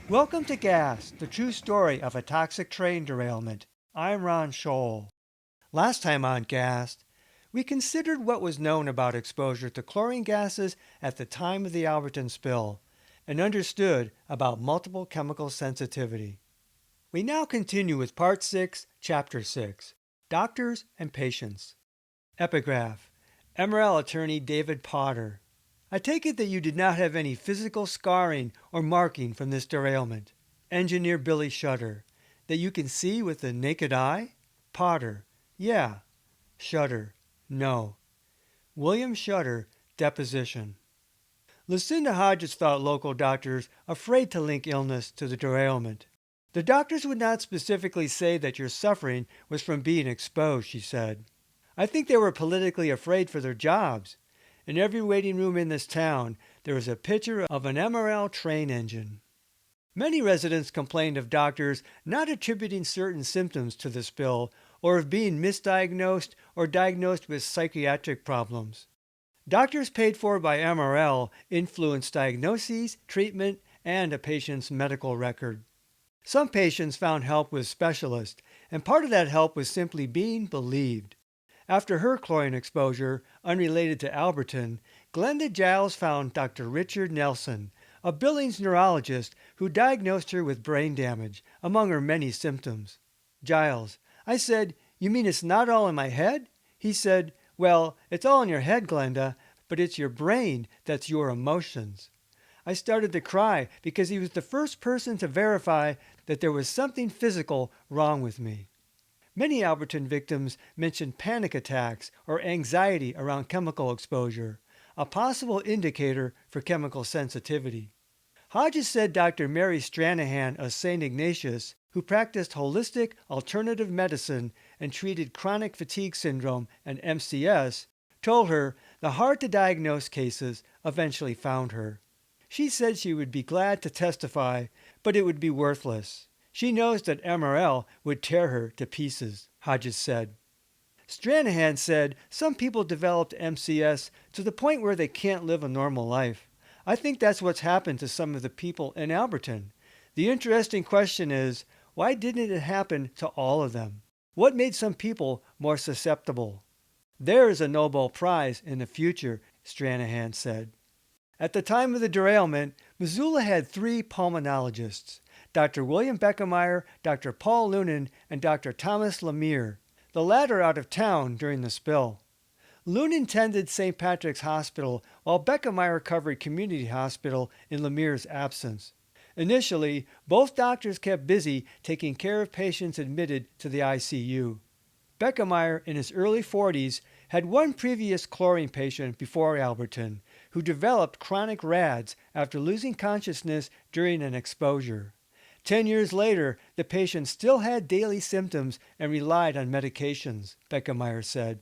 Welcome to Gas, the true story of a toxic train derailment. I'm Ron Scholl. Last time on Gas, we considered what was known about exposure to chlorine gases at the time of the Alberton spill and understood about multiple chemical sensitivity. We now continue with Part 6, Chapter 6, Doctors and Patients. Epigraph, MRL attorney David Potter. I take it that you did not have any physical scarring or marking from this derailment. Engineer Billy Shutter. That you can see with the naked eye? Potter. Yeah. Shutter. No. William Shutter, deposition. Lucinda Hodges thought local doctors afraid to link illness to the derailment. The doctors would not specifically say that your suffering was from being exposed, she said. I think they were politically afraid for their jobs. In every waiting room in this town, there is a picture of an MRL train engine. Many residents complained of doctors not attributing certain symptoms to the spill or of being misdiagnosed or diagnosed with psychiatric problems. Doctors paid for by MRL influenced diagnoses, treatment, and a patient's medical record. Some patients found help with specialists, and part of that help was simply being believed. After her chlorine exposure, unrelated to Alberton, Glenda Giles found Dr. Richard Nelson, a Billings neurologist who diagnosed her with brain damage, among her many symptoms. Giles: I said, "You mean it's not all in my head?" He said, "Well, it's all in your head, Glenda, but it's your brain that's your emotions." I started to cry because he was the first person to verify that there was something physical wrong with me. Many Alberton victims mentioned panic attacks or anxiety around chemical exposure, a possible indicator for chemical sensitivity. Hodges said Dr. Mary Stranahan of St. Ignatius, who practiced holistic alternative medicine and treated chronic fatigue syndrome and MCS, told her the hard-to-diagnose cases eventually found her. She said she would be glad to testify, but it would be worthless. She knows that MRL would tear her to pieces, Hodges said. Stranahan said some people developed MCS to the point where they can't live a normal life. I think that's what's happened to some of the people in Alberton. The interesting question is, why didn't it happen to all of them? What made some people more susceptible? There is a Nobel Prize in the future, Stranahan said. At the time of the derailment, Missoula had 3 pulmonologists, Dr. William Beckemeyer, Dr. Paul Lunan, and Dr. Thomas Lemire, the latter out of town during the spill. Lunan tended St. Patrick's Hospital, while Beckemeyer covered Community Hospital in Lemire's absence. Initially, both doctors kept busy taking care of patients admitted to the ICU. Beckemeyer, in his early 40s, had one previous chlorine patient before Alberton, who developed chronic RADS after losing consciousness during an exposure. 10 years later, the patient still had daily symptoms and relied on medications, Beckemeyer said.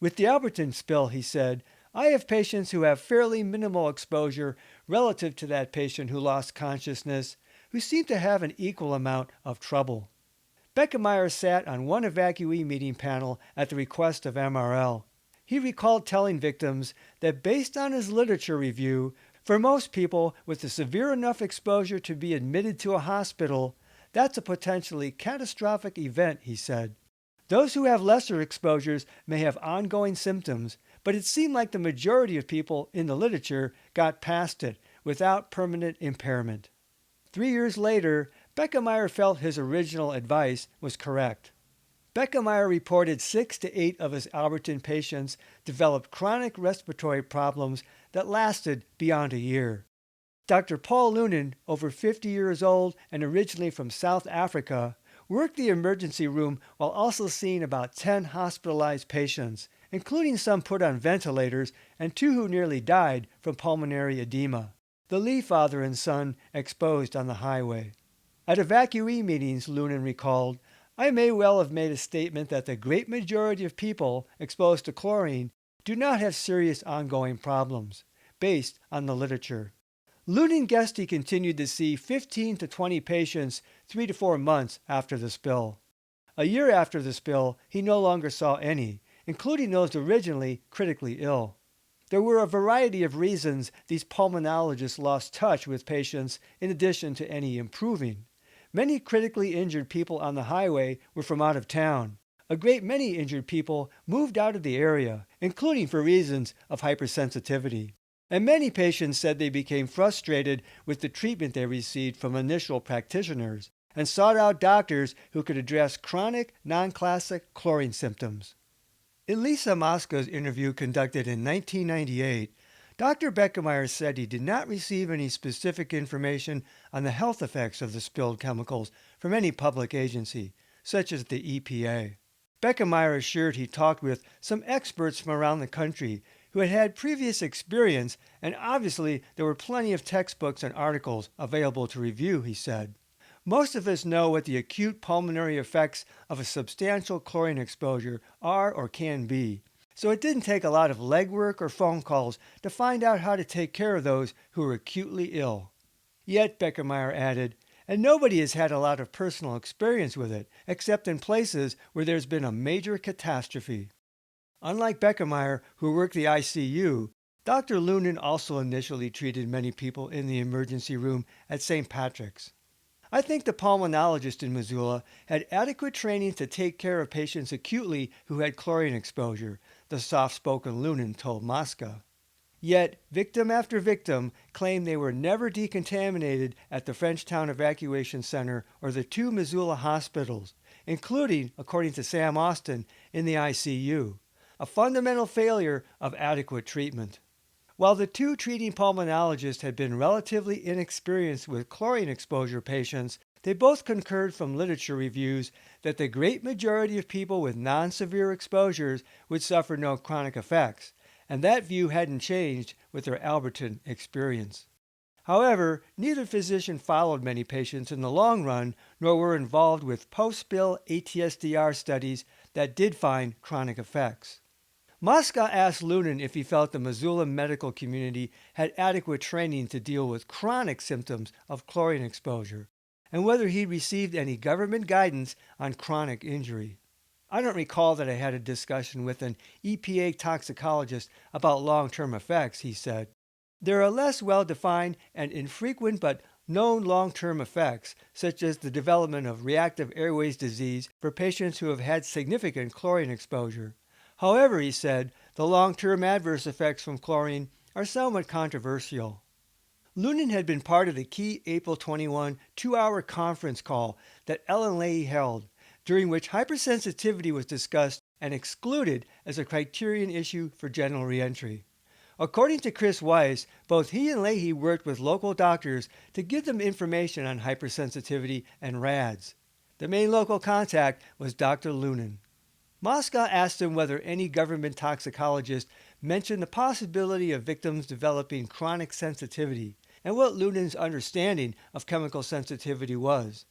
With the Alberton spill, he said, I have patients who have fairly minimal exposure relative to that patient who lost consciousness, who seem to have an equal amount of trouble. Beckemeyer sat on one evacuee meeting panel at the request of MRL. He recalled telling victims that based on his literature review, for most people with a severe enough exposure to be admitted to a hospital, that's a potentially catastrophic event, he said. Those who have lesser exposures may have ongoing symptoms, but it seemed like the majority of people in the literature got past it without permanent impairment. 3 years later, Beckemeyer felt his original advice was correct. Beckemeyer reported 6 to 8 of his Alberton patients developed chronic respiratory problems that lasted beyond a year. Dr. Paul Lunan, over 50 years old and originally from South Africa, worked the emergency room while also seeing about 10 hospitalized patients, including some put on ventilators and 2 who nearly died from pulmonary edema. The Lee father and son exposed on the highway. At evacuee meetings, Lunan recalled, I may well have made a statement that the great majority of people exposed to chlorine do not have serious ongoing problems, based on the literature. Lunan guessed he continued to see 15 to 20 patients 3 to 4 months after the spill. A year after the spill, he no longer saw any, including those originally critically ill. There were a variety of reasons these pulmonologists lost touch with patients in addition to any improving. Many critically injured people on the highway were from out of town. A great many injured people moved out of the area, including for reasons of hypersensitivity. And many patients said they became frustrated with the treatment they received from initial practitioners and sought out doctors who could address chronic, non-classic chlorine symptoms. In Lisa Mosca's interview conducted in 1998, Dr. Beckemeyer said he did not receive any specific information on the health effects of the spilled chemicals from any public agency, such as the EPA. Beckemeyer assured he talked with some experts from around the country who had had previous experience, and obviously there were plenty of textbooks and articles available to review, he said. Most of us know what the acute pulmonary effects of a substantial chlorine exposure are or can be, so it didn't take a lot of legwork or phone calls to find out how to take care of those who are acutely ill. Yet, Beckemeyer added, and nobody has had a lot of personal experience with it, except in places where there's been a major catastrophe. Unlike Beckemeyer, who worked the ICU, Dr. Lunin also initially treated many people in the emergency room at St. Patrick's. I think the pulmonologist in Missoula had adequate training to take care of patients acutely who had chlorine exposure, the soft-spoken Lunin told Mosca. Yet, victim after victim claimed they were never decontaminated at the Frenchtown Evacuation Center or the two Missoula hospitals, including, according to Sam Austin, in the ICU, a fundamental failure of adequate treatment. While the two treating pulmonologists had been relatively inexperienced with chlorine exposure patients, they both concurred from literature reviews that the great majority of people with non-severe exposures would suffer no chronic effects, and that view hadn't changed with their Alberton experience. However, neither physician followed many patients in the long run, nor were involved with post-spill ATSDR studies that did find chronic effects. Mosca asked Lunin if he felt the Missoula medical community had adequate training to deal with chronic symptoms of chlorine exposure, and whether he received any government guidance on chronic injury. I don't recall that I had a discussion with an EPA toxicologist about long-term effects, he said. There are less well-defined and infrequent but known long-term effects, such as the development of reactive airways disease for patients who have had significant chlorine exposure. However, he said, the long-term adverse effects from chlorine are somewhat controversial. Lunin had been part of the key April 21 two-hour conference call that Ellen Leahy held, during which hypersensitivity was discussed and excluded as a criterion issue for general reentry. According to Chris Weiss, both he and Leahy worked with local doctors to give them information on hypersensitivity and RADS. The main local contact was Dr. Lunin. Mosca asked him whether any government toxicologist mentioned the possibility of victims developing chronic sensitivity and what Lunin's understanding of chemical sensitivity was.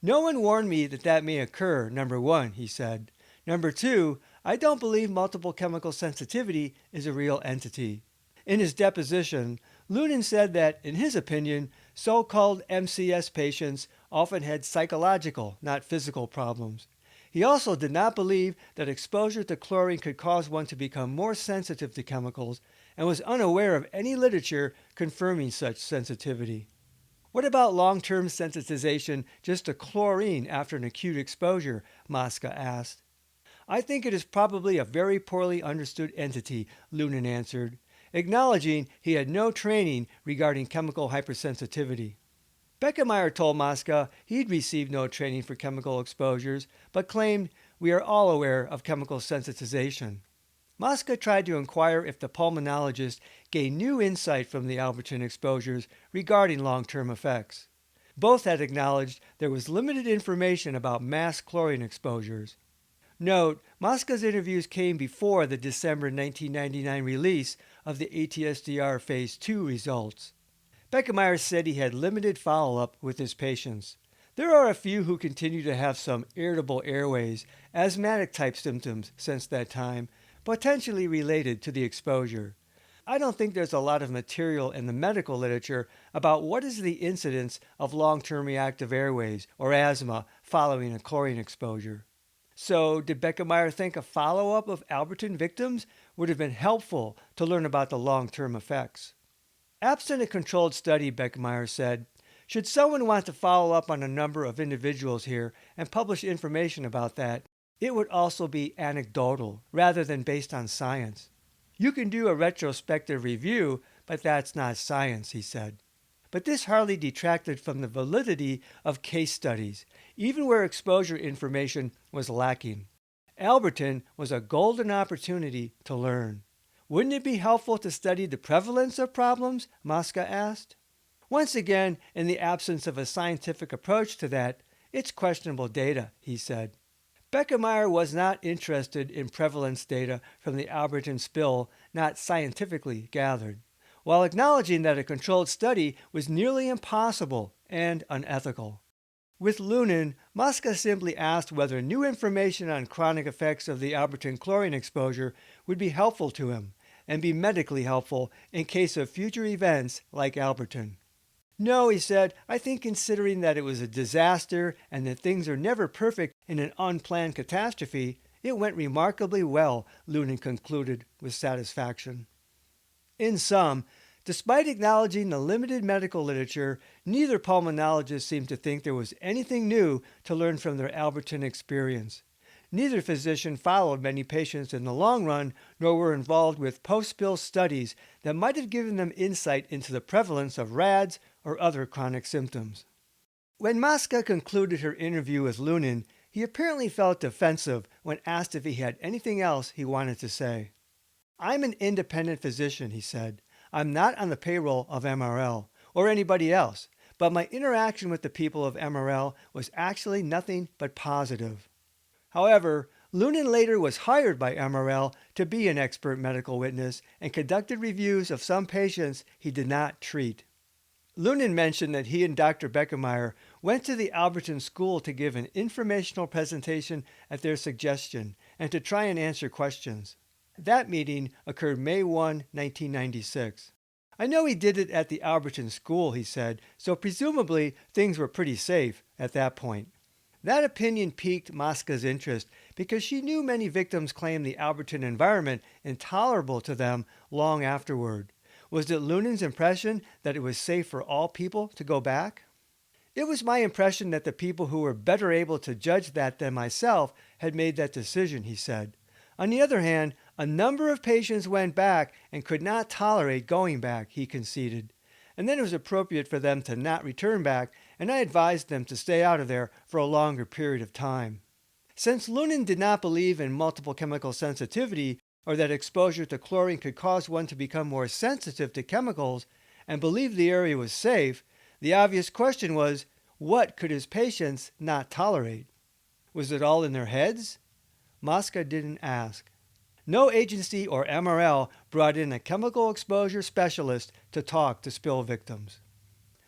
No one warned me that that may occur, number one, he said. Number two, I don't believe multiple chemical sensitivity is a real entity. In his deposition, Lunin said that, in his opinion, so-called MCS patients often had psychological, not physical problems. He also did not believe that exposure to chlorine could cause one to become more sensitive to chemicals and was unaware of any literature confirming such sensitivity. What about long-term sensitization just to chlorine after an acute exposure? Mosca asked. I think it is probably a very poorly understood entity, Lunin answered, acknowledging he had no training regarding chemical hypersensitivity. Beckemeyer told Mosca he'd received no training for chemical exposures, but claimed we are all aware of chemical sensitization. Mosca tried to inquire if the pulmonologist gained new insight from the Alberton exposures regarding long-term effects. Both had acknowledged there was limited information about mass chlorine exposures. Note, Mosca's interviews came before the December 1999 release of the ATSDR Phase 2 results. Beckemeyer said he had limited follow-up with his patients. There are a few who continue to have some irritable airways, asthmatic-type symptoms since that time, potentially related to the exposure. I don't think there's a lot of material in the medical literature about what is the incidence of long-term reactive airways or asthma following a chlorine exposure. So, did Beckemeyer think a follow up of Alberton victims would have been helpful to learn about the long term effects? Absent a controlled study, Beckemeyer said, should someone want to follow up on a number of individuals here and publish information about that, it would also be anecdotal rather than based on science. You can do a retrospective review, but that's not science, he said. But this hardly detracted from the validity of case studies, even where exposure information was lacking. Alberton was a golden opportunity to learn. Wouldn't it be helpful to study the prevalence of problems? Mosca asked. Once again, in the absence of a scientific approach to that, it's questionable data, he said. Beckemeyer was not interested in prevalence data from the Alberton spill not scientifically gathered, while acknowledging that a controlled study was nearly impossible and unethical. With Lunin, Mosca simply asked whether new information on chronic effects of the Alberton chlorine exposure would be helpful to him and be medically helpful in case of future events like Alberton. No, he said, I think considering that it was a disaster and that things are never perfect in an unplanned catastrophe, it went remarkably well, Lunin concluded with satisfaction. In sum, despite acknowledging the limited medical literature, neither pulmonologist seemed to think there was anything new to learn from their Alberton experience. Neither physician followed many patients in the long run, nor were involved with post-spill studies that might have given them insight into the prevalence of RADS or other chronic symptoms. When Mosca concluded her interview with Lunin, he apparently felt defensive when asked if he had anything else he wanted to say. I'm an independent physician, he said. I'm not on the payroll of MRL or anybody else, but my interaction with the people of MRL was actually nothing but positive. However, Lunin later was hired by MRL to be an expert medical witness and conducted reviews of some patients he did not treat. Lunin mentioned that he and Dr. Beckemeyer went to the Alberton School to give an informational presentation at their suggestion and to try and answer questions. That meeting occurred May 1, 1996. I know he did it at the Alberton School, he said, so presumably things were pretty safe at that point. That opinion piqued Mosca's interest because she knew many victims claimed the Alberton environment intolerable to them long afterward. Was it Lunin's impression that it was safe for all people to go back? It was my impression that the people who were better able to judge that than myself had made that decision, he said. On the other hand, a number of patients went back and could not tolerate going back, he conceded. And then it was appropriate for them to not return back, and I advised them to stay out of there for a longer period of time. Since Lunin did not believe in multiple chemical sensitivity, or that exposure to chlorine could cause one to become more sensitive to chemicals, and believed the area was safe, the obvious question was, what could his patients not tolerate? Was it all in their heads? Mosca didn't ask. No agency or MRL brought in a chemical exposure specialist to talk to spill victims.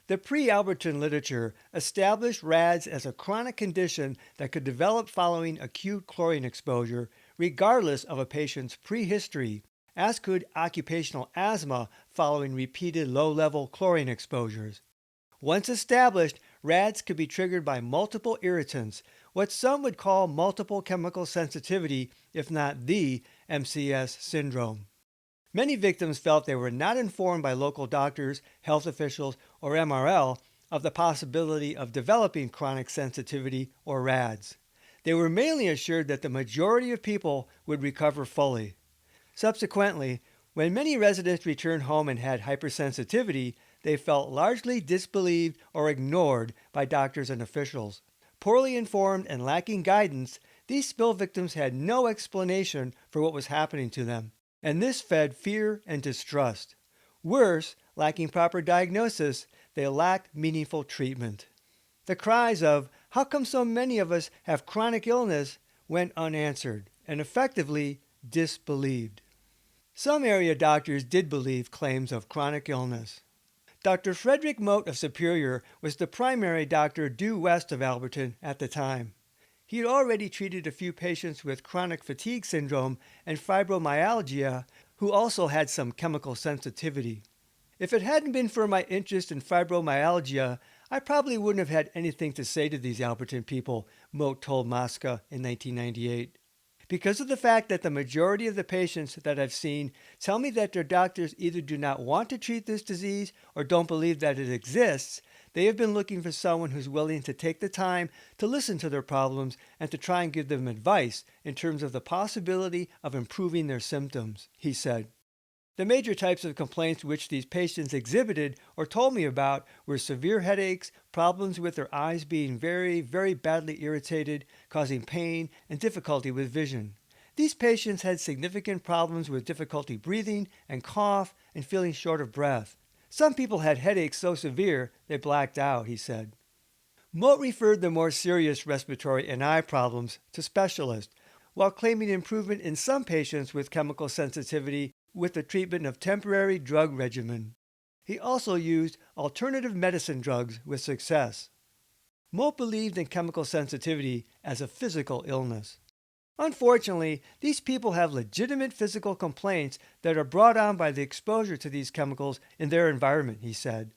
The pre-Alberton literature established RADS as a chronic condition that could develop following acute chlorine exposure, regardless of a patient's prehistory, as could occupational asthma following repeated low-level chlorine exposures. Once established, RADS could be triggered by multiple irritants, what some would call multiple chemical sensitivity, if not the MCS syndrome. Many victims felt they were not informed by local doctors, health officials, or MRL of the possibility of developing chronic sensitivity or RADS. They were mainly assured that the majority of people would recover fully. Subsequently, when many residents returned home and had hypersensitivity, they felt largely disbelieved or ignored by doctors and officials. Poorly informed and lacking guidance, these spill victims had no explanation for what was happening to them, and this fed fear and distrust. Worse, lacking proper diagnosis, they lacked meaningful treatment. The cries of, "How come so many of us have chronic illness?" went unanswered and effectively disbelieved. Some area doctors did believe claims of chronic illness. Dr. Frederick Mote of Superior was the primary doctor due west of Alberton at the time. He had already treated a few patients with chronic fatigue syndrome and fibromyalgia who also had some chemical sensitivity. If it hadn't been for my interest in fibromyalgia, I probably wouldn't have had anything to say to these Alberton people, Moat told Mosca in 1998. Because of the fact that the majority of the patients that I've seen tell me that their doctors either do not want to treat this disease or don't believe that it exists, they have been looking for someone who's willing to take the time to listen to their problems and to try and give them advice in terms of the possibility of improving their symptoms, he said. The major types of complaints which these patients exhibited or told me about were severe headaches, problems with their eyes being very, very badly irritated, causing pain, and difficulty with vision. These patients had significant problems with difficulty breathing and cough and feeling short of breath. Some people had headaches so severe they blacked out, he said. Moat referred the more serious respiratory and eye problems to specialists, while claiming improvement in some patients with chemical sensitivity with the treatment of temporary drug regimen. He also used alternative medicine drugs with success. Moat believed in chemical sensitivity as a physical illness. Unfortunately, these people have legitimate physical complaints that are brought on by the exposure to these chemicals in their environment, he said.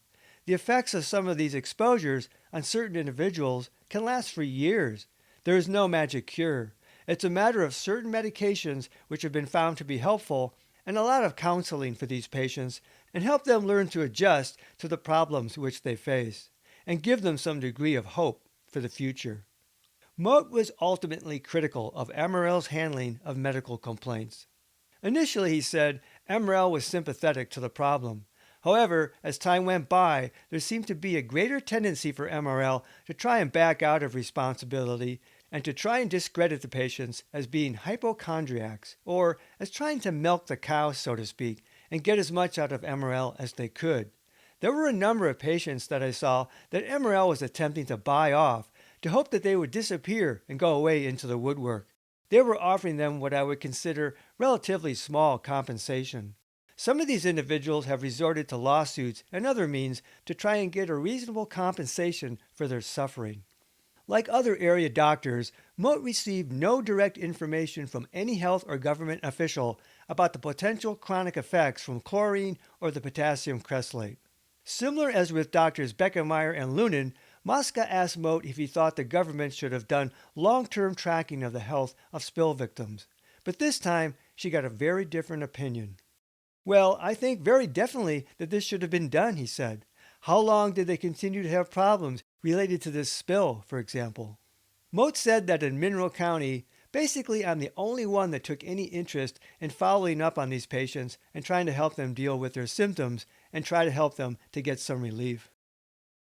The effects of some of these exposures on certain individuals can last for years. There is no magic cure. It's a matter of certain medications which have been found to be helpful and a lot of counseling for these patients and help them learn to adjust to the problems which they face and give them some degree of hope for the future. Moat was ultimately critical of MRL's handling of medical complaints. Initially, he said, MRL was sympathetic to the problem. However, as time went by, there seemed to be a greater tendency for MRL to try and back out of responsibility and to try and discredit the patients as being hypochondriacs, or as trying to milk the cow, so to speak, and get as much out of MRL as they could. There were a number of patients that I saw that MRL was attempting to buy off to hope that they would disappear and go away into the woodwork. They were offering them what I would consider relatively small compensation. Some of these individuals have resorted to lawsuits and other means to try and get a reasonable compensation for their suffering. Like other area doctors, Moat received no direct information from any health or government official about the potential chronic effects from chlorine or the potassium cresylate. Similar as with Drs. Beckemeyer and Lunin, Mosca asked Moat if he thought the government should have done long-term tracking of the health of spill victims. But this time, she got a very different opinion. Well, I think very definitely that this should have been done, he said. How long did they continue to have problems related to this spill, for example? Moat said that in Mineral County, basically I'm the only one that took any interest in following up on these patients and trying to help them deal with their symptoms and try to help them to get some relief.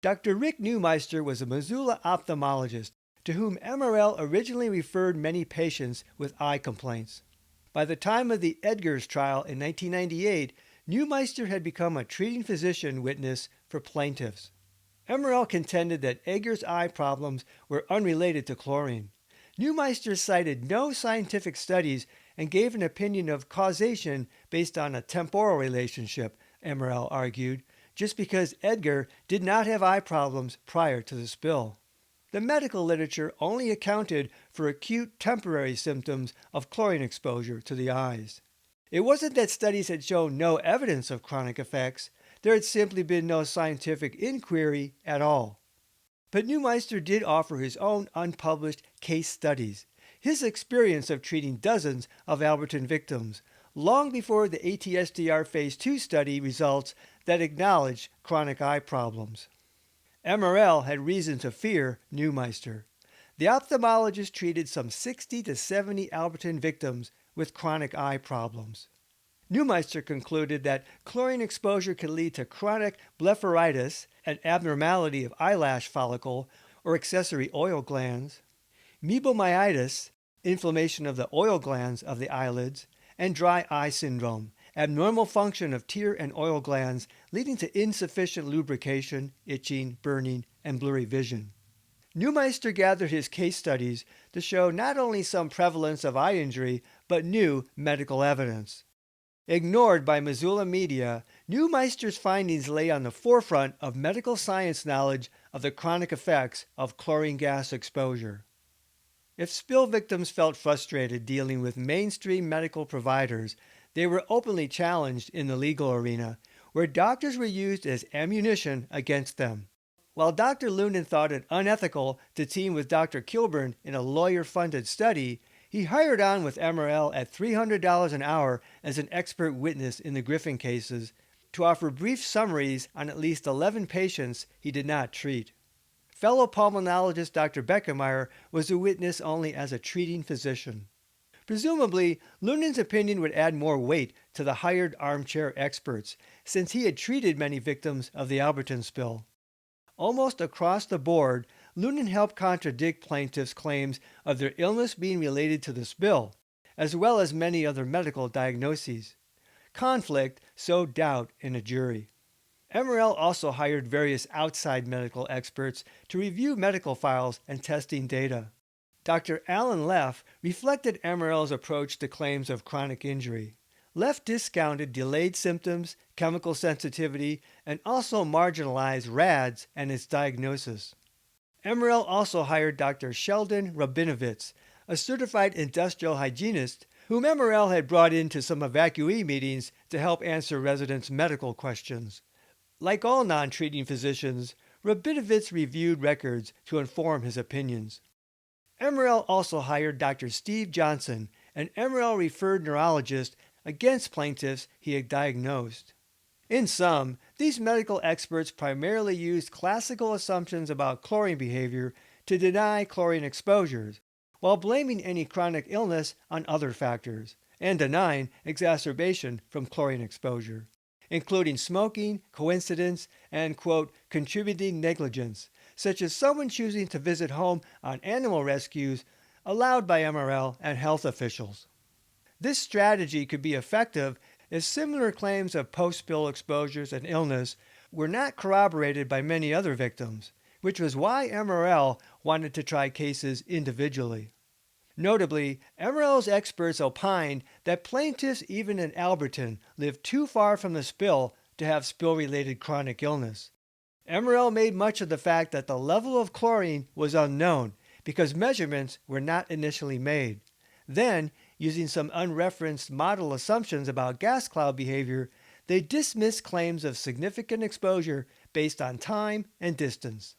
Dr. Rick Neumeister was a Missoula ophthalmologist to whom MRL originally referred many patients with eye complaints. By the time of the Edgar's trial in 1998, Neumeister had become a treating physician witness for plaintiffs. MRL contended that Edgar's eye problems were unrelated to chlorine. Neumeister cited no scientific studies and gave an opinion of causation based on a temporal relationship, MRL argued, just because Edgar did not have eye problems prior to the spill. The medical literature only accounted for acute temporary symptoms of chlorine exposure to the eyes. It wasn't that studies had shown no evidence of chronic effects, there had simply been no scientific inquiry at all. But Neumeister did offer his own unpublished case studies, his experience of treating dozens of Alberton victims, long before the ATSDR Phase 2 study results that acknowledged chronic eye problems. MRL had reason to fear Neumeister. The ophthalmologist treated some 60 to 70 Alberton victims with chronic eye problems. Neumeister concluded that chlorine exposure can lead to chronic blepharitis, an abnormality of eyelash follicle or accessory oil glands, mebomyitis, inflammation of the oil glands of the eyelids, and dry eye syndrome, abnormal function of tear and oil glands leading to insufficient lubrication, itching, burning, and blurry vision. Neumeister gathered his case studies to show not only some prevalence of eye injury, but new medical evidence. Ignored by Missoula media, Neumeister's findings lay on the forefront of medical science knowledge of the chronic effects of chlorine gas exposure. If spill victims felt frustrated dealing with mainstream medical providers, they were openly challenged in the legal arena, where doctors were used as ammunition against them. While Dr. Lunan thought it unethical to team with Dr. Kilburn in a lawyer-funded study, he hired on with MRL at $300 an hour as an expert witness in the Griffin cases to offer brief summaries on at least 11 patients he did not treat. Fellow pulmonologist Dr. Beckemeyer was a witness only as a treating physician. Presumably, Lunan's opinion would add more weight to the hired armchair experts, since he had treated many victims of the Alberton spill. Almost across the board, Lunan helped contradict plaintiffs' claims of their illness being related to the spill, as well as many other medical diagnoses. Conflict sowed doubt in a jury. MRL also hired various outside medical experts to review medical files and testing data. Dr. Alan Leff reflected MRL's approach to claims of chronic injury. Leff discounted delayed symptoms, chemical sensitivity, and also marginalized RADS and its diagnosis. MRL also hired Dr. Sheldon Rabinovitz, a certified industrial hygienist whom MRL had brought into some evacuee meetings to help answer residents' medical questions. Like all non-treating physicians, Rabinovitz reviewed records to inform his opinions. MRL also hired Dr. Steve Johnson, an MRL-referred neurologist, against plaintiffs he had diagnosed. In sum, these medical experts primarily used classical assumptions about chlorine behavior to deny chlorine exposures, while blaming any chronic illness on other factors, and denying exacerbation from chlorine exposure, including smoking, coincidence, and, quote, contributing negligence, such as someone choosing to visit home on animal rescues allowed by MRL and health officials. This strategy could be effective if similar claims of post-spill exposures and illness were not corroborated by many other victims, which was why MRL wanted to try cases individually. Notably, MRL's experts opined that plaintiffs even in Alberton lived too far from the spill to have spill-related chronic illness. MRL made much of the fact that the level of chlorine was unknown because measurements were not initially made. Then, using some unreferenced model assumptions about gas cloud behavior, they dismissed claims of significant exposure based on time and distance.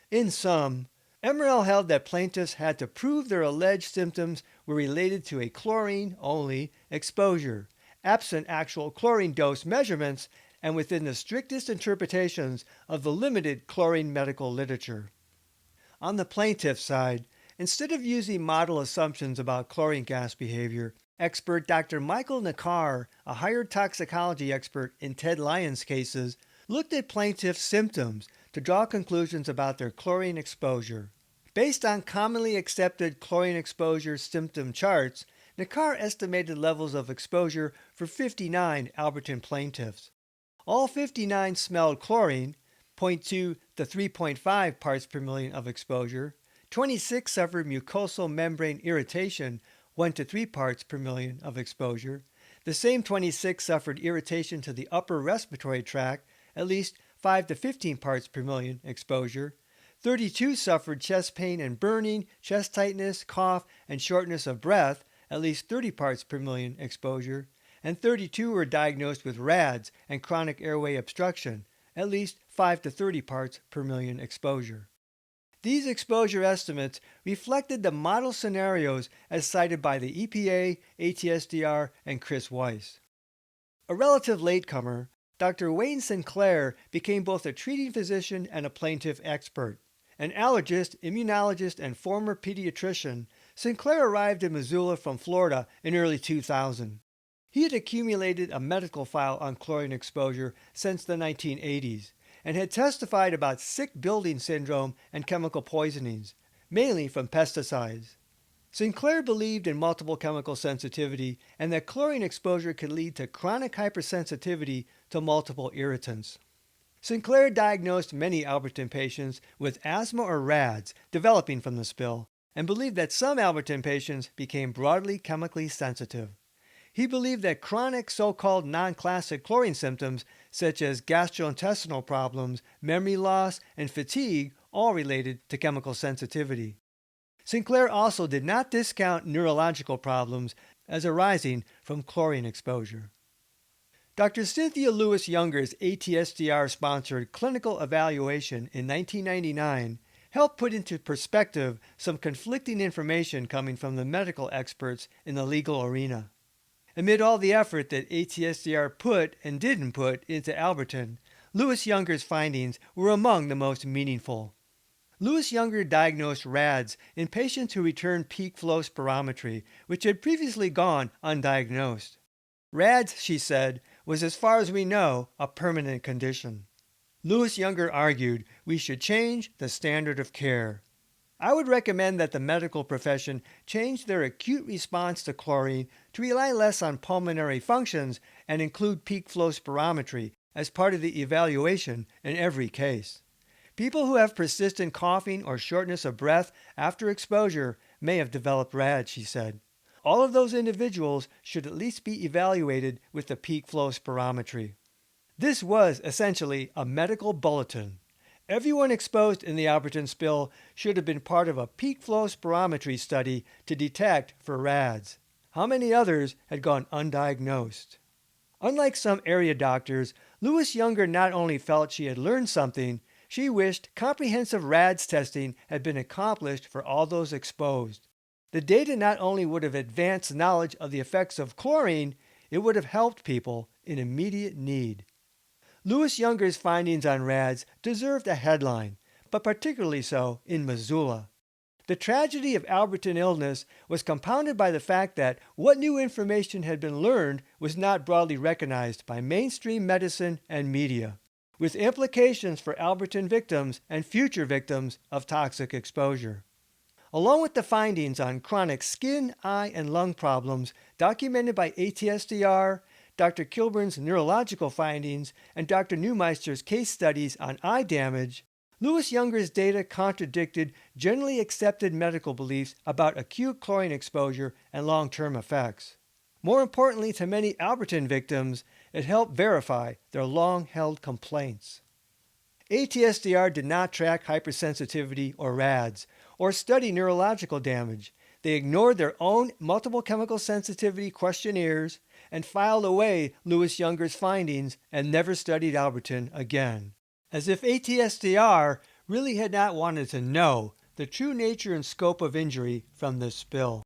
In sum, MRL held that plaintiffs had to prove their alleged symptoms were related to a chlorine-only exposure, absent actual chlorine dose measurements and within the strictest interpretations of the limited chlorine medical literature. On the plaintiff side, instead of using model assumptions about chlorine gas behavior, expert Dr. Michael Nakar, a hired toxicology expert in Ted Lyons' cases, looked at plaintiffs' symptoms to draw conclusions about their chlorine exposure. Based on commonly accepted chlorine exposure symptom charts, Nakar estimated levels of exposure for 59 Alberton plaintiffs. All 59 smelled chlorine, 0.2 to 3.5 parts per million of exposure. 26 suffered mucosal membrane irritation, 1 to 3 parts per million of exposure. The same 26 suffered irritation to the upper respiratory tract, at least 5 to 15 parts per million exposure. 32 suffered chest pain and burning, chest tightness, cough, and shortness of breath, at least 30 parts per million exposure. And 32 were diagnosed with RADS and chronic airway obstruction, at least 5 to 30 parts per million exposure. These exposure estimates reflected the model scenarios as cited by the EPA, ATSDR, and Chris Weiss. A relative latecomer, Dr. Wayne Sinclair became both a treating physician and a plaintiff expert. An allergist, immunologist, and former pediatrician, Sinclair arrived in Missoula from Florida in early 2000. He had accumulated a medical file on chlorine exposure since the 1980s and had testified about sick building syndrome and chemical poisonings, mainly from pesticides. Sinclair believed in multiple chemical sensitivity and that chlorine exposure could lead to chronic hypersensitivity to multiple irritants. Sinclair diagnosed many Alberton patients with asthma or RADS developing from the spill and believed that some Alberton patients became broadly chemically sensitive. He believed that chronic so-called non-classic chlorine symptoms such as gastrointestinal problems, memory loss, and fatigue all related to chemical sensitivity. Sinclair also did not discount neurological problems as arising from chlorine exposure. Dr. Cynthia Lewis Younger's ATSDR-sponsored clinical evaluation in 1999 helped put into perspective some conflicting information coming from the medical experts in the legal arena. Amid all the effort that ATSDR put and didn't put into Alberton, Lewis Younger's findings were among the most meaningful. Lewis Younger diagnosed RADS in patients who returned peak flow spirometry, which had previously gone undiagnosed. RADS, she said, was, as far as we know, a permanent condition. Lewis Younger argued we should change the standard of care. I would recommend that the medical profession change their acute response to chlorine to rely less on pulmonary functions and include peak flow spirometry as part of the evaluation in every case. People who have persistent coughing or shortness of breath after exposure may have developed RADS, she said. All of those individuals should at least be evaluated with the peak flow spirometry. This was essentially a medical bulletin. Everyone exposed in the Alberton spill should have been part of a peak flow spirometry study to detect for RADS. How many others had gone undiagnosed? Unlike some area doctors, Lewis Younger not only felt she had learned something, she wished comprehensive RADS testing had been accomplished for all those exposed. The data not only would have advanced knowledge of the effects of chlorine, it would have helped people in immediate need. Lewis Younger's findings on RADS deserved a headline, but particularly so in Missoula. The tragedy of Alberton illness was compounded by the fact that what new information had been learned was not broadly recognized by mainstream medicine and media, with implications for Alberton victims and future victims of toxic exposure. Along with the findings on chronic skin, eye, and lung problems documented by ATSDR, Dr. Kilburn's neurological findings, and Dr. Neumeister's case studies on eye damage, Lewis Younger's data contradicted generally accepted medical beliefs about acute chlorine exposure and long-term effects. More importantly to many Alberton victims, it helped verify their long-held complaints. ATSDR did not track hypersensitivity or RADS, or study neurological damage. They ignored their own multiple chemical sensitivity questionnaires and filed away Lewis Younger's findings and never studied Alberton again, as if ATSDR really had not wanted to know the true nature and scope of injury from this spill.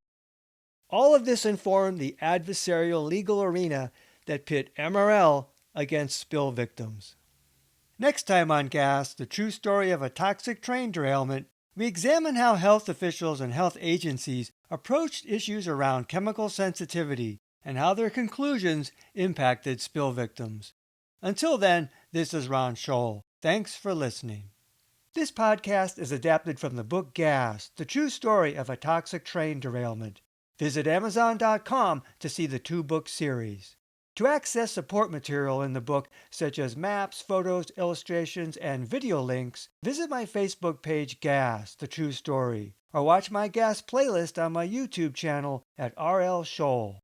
All of this informed the adversarial legal arena that pit MRL against spill victims. Next time on Gas, the true story of a toxic train derailment, we examine how health officials and health agencies approached issues around chemical sensitivity and how their conclusions impacted spill victims. Until then, this is Ron Scholl. Thanks for listening. This podcast is adapted from the book Gas, the true story of a toxic train derailment. Visit Amazon.com to see the 2-book series. To access support material in the book, such as maps, photos, illustrations, and video links, visit my Facebook page Gas, the true story, or watch my Gas playlist on my YouTube channel at RL Scholl.